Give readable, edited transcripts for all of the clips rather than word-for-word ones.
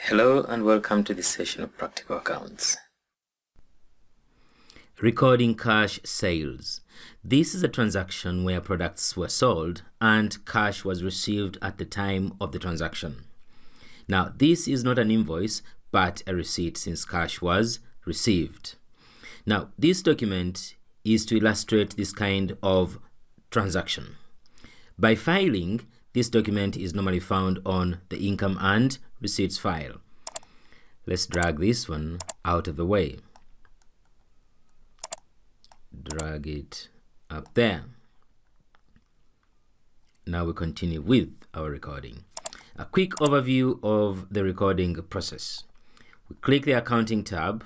Hello and welcome to this session of Practical Accounts. Recording cash sales. This is a transaction where products were sold and cash was received at the time of the transaction. Now, this is not an invoice but a receipt since cash was received. Now, this document is to illustrate this kind of transaction. By filing, this document is normally found on the income and receipts file. Let's drag this one out of the way. Drag it up there. Now we continue with our recording. A quick overview of the recording process. We click the accounting tab,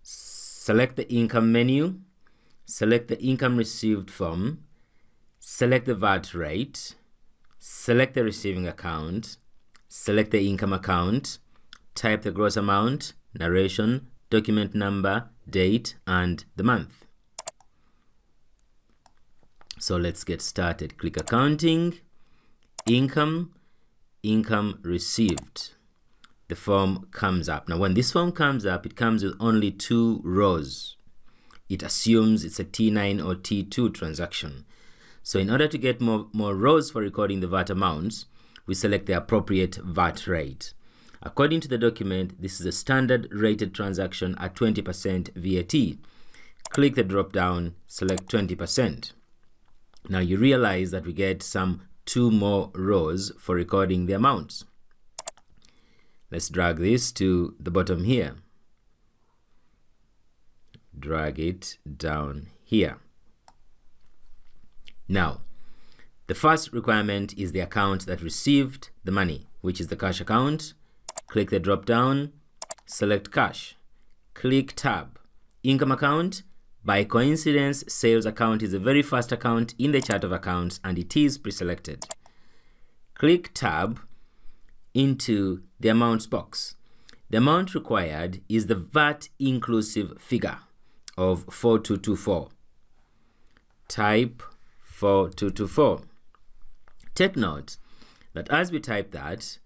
select the income menu, select the income received from, select the VAT rate, select the receiving account, select the income account, type the gross amount, narration, document number, date, and the month. So let's get started. Click accounting, income, income received. The form comes up. Now when this form comes up, it comes with only 2 rows. It assumes it's a T9 or T2 transaction. So in order to get more rows for recording the VAT amounts, we select the appropriate VAT rate. According to the document, this is a standard rated transaction at 20% VAT. Click the drop down, select 20%. Now you realize that we get some 2 more rows for recording the amounts. Let's drag this to the bottom here. Drag it down here. Now, the first requirement is the account that received the money, which is the cash account. Click the drop down, select cash. Click tab, income account. By coincidence, sales account is the very first account in the chart of accounts and it is pre-selected. Click tab into the amounts box. The amount required is the VAT inclusive figure of 4224. Type 4224. Take note that as we type that,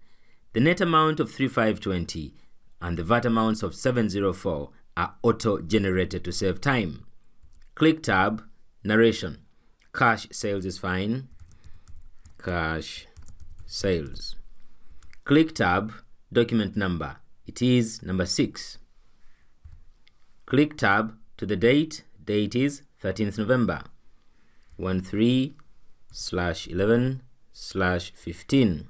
the net amount of 3520 and the VAT amounts of 704 are auto-generated to save time. Click tab, narration. Cash sales is fine. Cash sales. Click tab, document number. It is number 6. Click tab to the date. Date is 13th November. 13/11/15.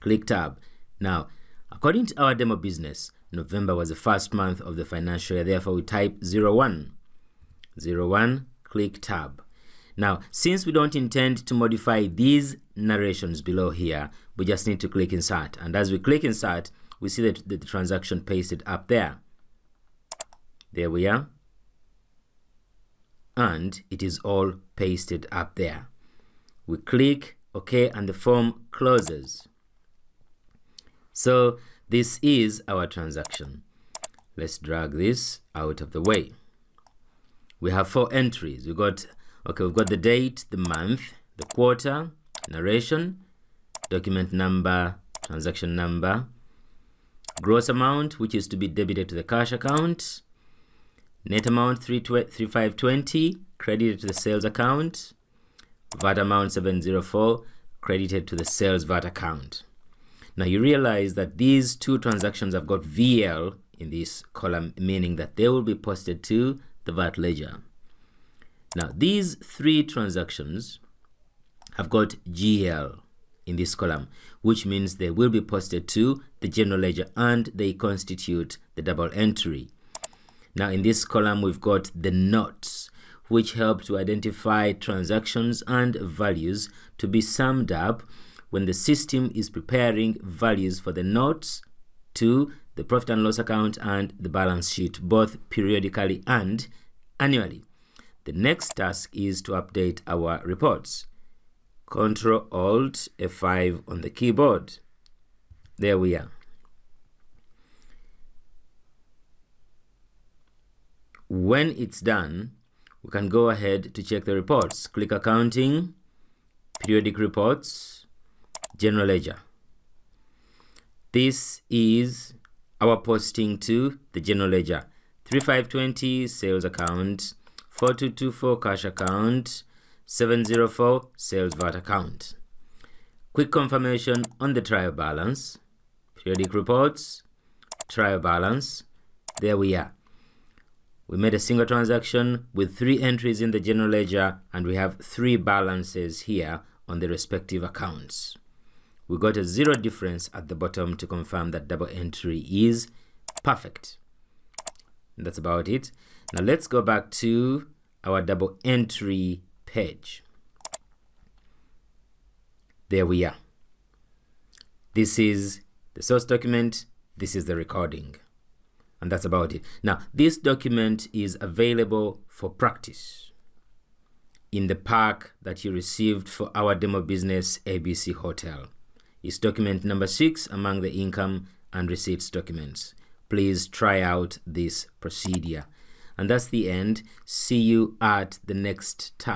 Click tab. Now, according to our demo business, November was the first month of the financial year, therefore we type 01. 01, click tab. Now, since we don't intend to modify these narrations below here, we just need to click insert. And as we click insert, we see that the transaction pasted up there. There we are. And it is all pasted up there. We click OK and the form closes. So this is our transaction. Let's drag this out of the way. We have 4 entries. We've got the date, the month, the quarter, narration, document number, transaction number, gross amount, which is to be debited to the cash account, net amount 3520 credited to the sales account, VAT amount 704 credited to the sales VAT account. Now you realize that these 2 transactions have got VL in this column, meaning that they will be posted to the VAT ledger. Now these 3 transactions have got GL in this column, which means they will be posted to the general ledger and they constitute the double entry. Now in this column we've got the notes, which help to identify transactions and values to be summed up when the system is preparing values for the notes to the profit and loss account and the balance sheet, both periodically and annually. The next task is to update our reports. Ctrl-Alt F5 on the keyboard. There we are. When it's done, we can go ahead to check the reports. Click accounting, periodic reports, general ledger. This is our posting to the general ledger. 3520 sales account, 4224 cash account, 704 sales VAT account. Quick confirmation on the trial balance. Periodic reports, trial balance. There we are. We made a single transaction with 3 entries in the general ledger, and we have 3 balances here on the respective accounts. We got a 0 difference at the bottom to confirm that double entry is perfect. That's about it. Now let's go back to our double entry page. There we are. This is the source document. This is the recording. And that's about it. Now, this document is available for practice in the pack that you received for our demo business ABC Hotel. It's document number 6 among the income and receipts documents. Please try out this procedure. And that's the end. See you at the next tab.